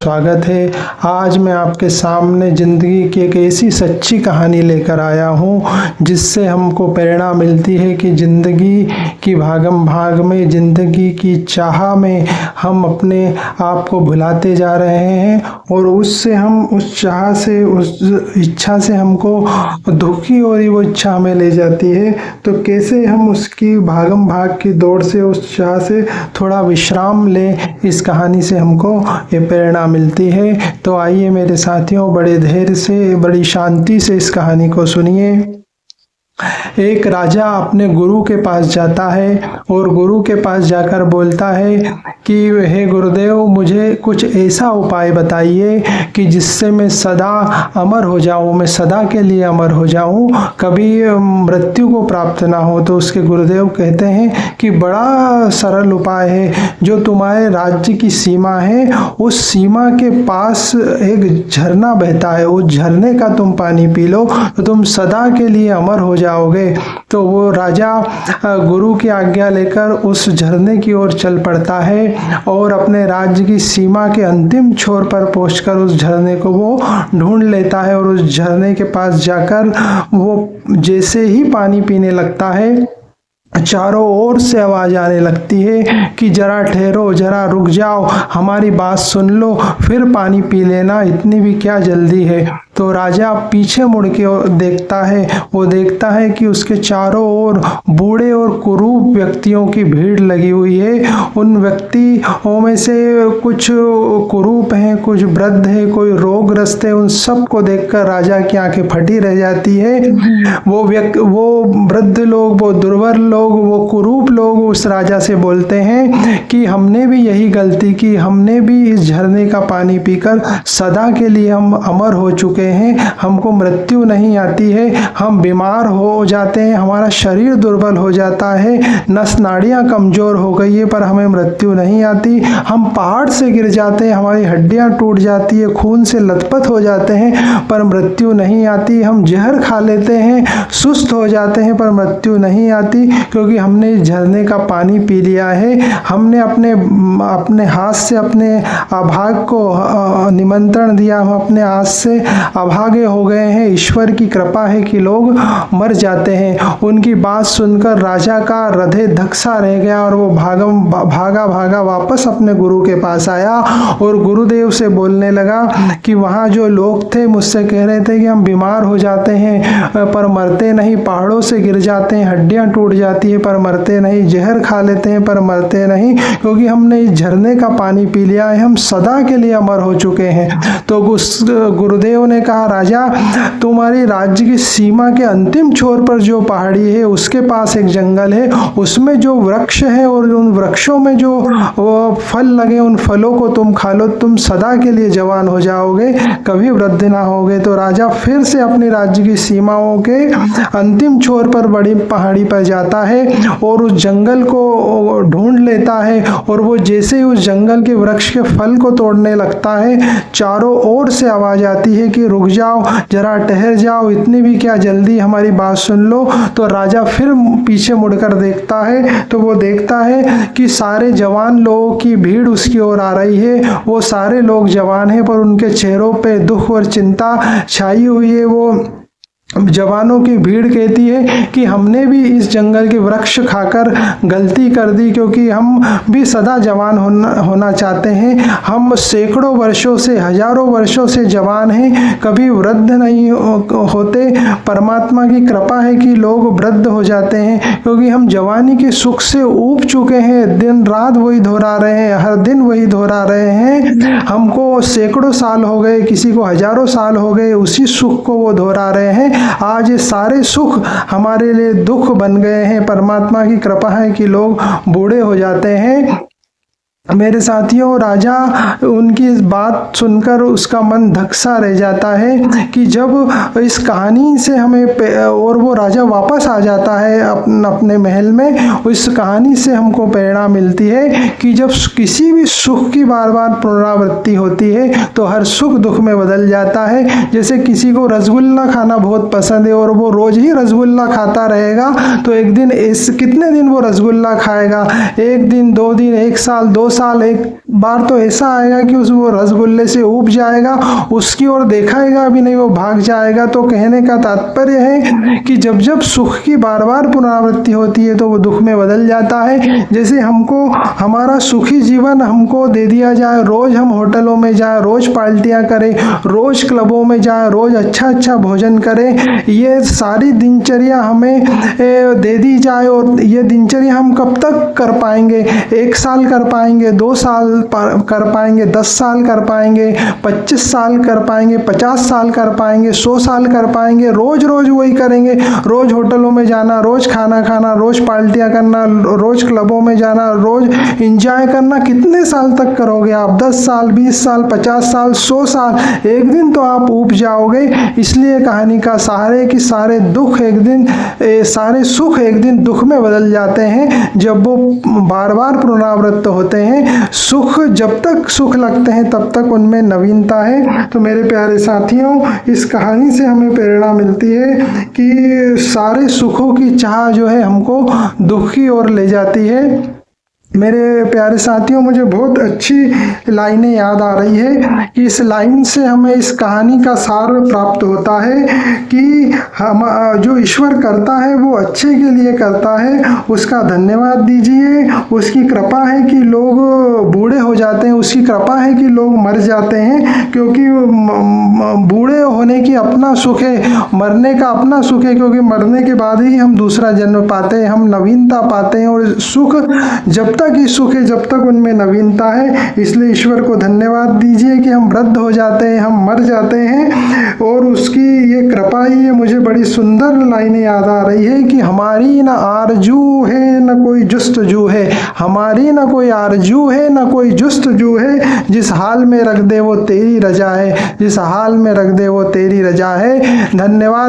स्वागत है। आज मैं आपके सामने ज़िंदगी की एक ऐसी सच्ची कहानी लेकर आया हूँ जिससे हमको प्रेरणा मिलती है कि ज़िंदगी की भागम भाग में, ज़िंदगी की चाह में हम अपने आप को भुलाते जा रहे हैं और उससे हम उस चाह से, उस इच्छा से हमको दुखी और वो इच्छा हमें ले जाती है। तो कैसे हम उसकी भागम भाग की दौड़ से, उस चाह से थोड़ा विश्राम लें, इस कहानी से हमको ये प्रेरणा मिलती है। तो आइए मेरे साथियों, बड़े धैर्य से, बड़ी शांति से इस कहानी को सुनिए। एक राजा अपने गुरु के पास जाता है और गुरु के पास जाकर बोलता है कि हे गुरुदेव, मुझे कुछ ऐसा उपाय बताइए कि जिससे मैं सदा अमर हो जाऊं, मैं सदा के लिए अमर हो जाऊं, कभी मृत्यु को प्राप्त ना हो। तो उसके गुरुदेव कहते हैं कि बड़ा सरल उपाय है। जो तुम्हारे राज्य की सीमा है, उस सीमा के पास एक झरना बहता है, उस झरने का तुम पानी पी लो तो तुम सदा के लिए अमर हो जाओगे। तो वो राजा गुरु की आज्ञा लेकर उस झरने की ओर चल पड़ता है और अपने राज्य की सीमा के अंतिम छोर पर पहुंचकर उस झरने को वो ढूंढ लेता है और उस झरने के पास जाकर वो जैसे ही पानी पीने लगता है, चारों ओर से आवाज आने लगती है कि जरा ठहरो, जरा रुक जाओ, हमारी बात सुन लो, फिर पानी पी लेना, इतनी भी क्या जल्दी है। तो राजा पीछे मुड़ के देखता है, वो देखता है कि उसके चारों ओर बूढ़े और कुरूप व्यक्तियों की भीड़ लगी हुई है। उन व्यक्तियों में से कुछ कुरूप हैं, कुछ वृद्ध हैं, कोई रोगग्रस्त है। उन सबको देखकर राजा की आंखें फटी रह जाती है। वो वृद्ध लोग, वो दुर्बल लोग, वो कुरूप लोग उस राजा से बोलते हैं कि हमने भी यही गलती की, हमने भी इस झरने का पानी पीकर सदा के लिए हम अमर हो चुके हैं, हमको मृत्यु नहीं आती है, हम बीमार हो जाते हैं, हमारा शरीर दुर्बल हो जाता है, नस नाड़ियां कमजोर हो गई है, पर हमें मृत्यु नहीं आती। हम पहाड़ से गिर जाते हैं, हमारी हड्डियां टूट जाती है, खून से लथपथ हो जाते हैं, पर मृत्यु नहीं आती। हम जहर खा लेते हैं, सुस्त हो जाते हैं, पर मृत्यु नहीं आती, क्योंकि हमने इस झरने का पानी पी लिया है। हमने अपने हाथ से अपने अभाग को निमंत्रण दिया, हम अपने हाथ से अभागे हो गए हैं। ईश्वर की कृपा है कि लोग मर जाते हैं। उनकी बात सुनकर राजा का हृदय धक्सा रह गया और वो भागा वापस अपने गुरु के पास आया और गुरुदेव से बोलने लगा कि वहाँ जो लोग थे मुझसे कह रहे थे कि हम बीमार हो जाते हैं पर मरते नहीं, पहाड़ों से गिर जाते हैं, हड्डियां टूट जाती है पर मरते नहीं, जहर खा लेते हैं पर मरते नहीं, क्योंकि हमने इस झरने का पानी पी लिया है, हम सदा के लिए अमर हो चुके हैं। तो गुरुदेव ने कहा, राजा, तुम्हारी राज्य की सीमा के अंतिम छोर पर जो पहाड़ी है उसके पास एक जंगल है, उसमें जो वृक्ष है और उन वृक्षों में जो फल लगे, उन फलों को तुम खा लो, तुम सदा के लिए जवान हो जाओगे, कभी वृद्ध ना होगे। तो राजा फिर से अपनी राज्य की सीमाओं के अंतिम छोर पर बड़ी पहाड़ी पर जाता है और उस जंगल को ढूंढ लेता है और वो जैसे ही उस जंगल के वृक्ष के फल को तोड़ने लगता है, चारों ओर से आवाज आती है कि रुक जाओ, जरा ठहर जाओ, इतनी भी क्या जल्दी, हमारी बात सुन लो। तो राजा फिर पीछे मुड़कर देखता है तो वो देखता है कि सारे जवान लोगों की भीड़ उसकी ओर आ रही है। वो सारे लोग जवान हैं पर उनके चेहरों पे दुख और चिंता छाई हुई है। वो जवानों की भीड़ कहती है कि हमने भी इस जंगल के वृक्ष खाकर गलती कर दी, क्योंकि हम भी सदा जवान होना चाहते हैं। हम सैकड़ों वर्षों से, हजारों वर्षों से जवान हैं, कभी वृद्ध नहीं होते। परमात्मा की कृपा है कि लोग वृद्ध हो जाते हैं, क्योंकि हम जवानी के सुख से ऊब चुके हैं, दिन रात वही दोहरा रहे हैं, हर दिन वही दोहरा रहे हैं। हमको सैकड़ों साल हो गए, किसी को हजारों साल हो गए, उसी सुख को वो दोहरा रहे हैं। आज ये सारे सुख हमारे लिए दुख बन गए हैं। परमात्मा की कृपा है कि लोग बूढ़े हो जाते हैं। मेरे साथियों, राजा उनकी इस बात सुनकर उसका मन धक्सा रह जाता है कि जब इस कहानी से हमें, और वो राजा वापस आ जाता है अपने महल में। इस कहानी से हमको प्रेरणा मिलती है कि जब किसी भी सुख की बार बार पुनरावृत्ति होती है तो हर सुख दुख में बदल जाता है। जैसे किसी को रसगुल्ला खाना बहुत पसंद है और वो रोज ही रसगुल्ला खाता रहेगा तो एक दिन कितने दिन वो रसगुल्ला खाएगा? 1 दिन, 2 दिन, 1 साल, 2 साल, एक बार तो ऐसा आएगा कि वो रसगुल्ले से ऊब जाएगा, उसकी ओर देखाएगा भी नहीं, वो भाग जाएगा। तो कहने का तात्पर्य है कि जब जब सुख की बार बार पुनरावृत्ति होती है तो वो दुख में बदल जाता है। जैसे हमको हमारा सुखी जीवन हमको दे दिया जाए, रोज हम होटलों में जाएं, रोज पार्टियां करें, रोज क्लबों में जाएं, रोज अच्छा अच्छा भोजन करें, ये सारी दिनचर्या हमें दे दी जाए, और ये दिनचर्या हम कब तक कर पाएंगे? 1 साल कर पाएंगे, 2 साल कर पाएंगे, 10 साल कर पाएंगे, 25 साल कर पाएंगे, 50 साल कर पाएंगे, 100 साल कर पाएंगे? रोज रोज वही करेंगे, रोज होटलों में जाना, रोज खाना खाना, रोज पार्टियां करना, रोज क्लबों में जाना, रोज एंजॉय करना, कितने साल तक करोगे आप? 10 साल, 20 साल, 50 साल, 100 साल, एक दिन तो आप ऊब जाओगे। इसलिए कहानी का सार है कि सारे दुख एक दिन, सारे सुख एक दिन दुख में बदल जाते हैं जब वो बार बार पुनरावृत्त होते हैं। सुख, जब तक सुख लगते हैं तब तक उनमें नवीनता है। तो मेरे प्यारे साथियों, इस कहानी से हमें प्रेरणा मिलती है कि सारे सुखों की चाह जो है हमको दुख की ओर ले जाती है। मेरे प्यारे साथियों, मुझे बहुत अच्छी लाइनें याद आ रही है कि इस लाइन से हमें इस कहानी का सार प्राप्त होता है कि हम जो ईश्वर करता है वो अच्छे के लिए करता है, उसका धन्यवाद दीजिए। उसकी कृपा है कि लोग बूढ़े हो जाते हैं, उसकी कृपा है कि लोग मर जाते हैं, क्योंकि बूढ़े होने की अपना सुख है, मरने का अपना सुख है, क्योंकि मरने के बाद ही हम दूसरा जन्म पाते हैं, हम नवीनता पाते हैं। और सुख जब तक ही सुख है जब तक उनमें नवीनता है। इसलिए ईश्वर को धन्यवाद दीजिए कि हम वृद्ध हो जाते हैं, हम मर जाते हैं, और उसकी ये कृपा ही है। मुझे बड़ी सुंदर लाइनें याद आ रही है कि हमारी न आरजू है न कोई जुस्तजू है, हमारी न कोई आरजू है न कोई जुस्तजू है, जिस हाल में रख दे वो तेरी रजा है, जिस हाल में रख दे वो तेरी रजा है। धन्यवाद।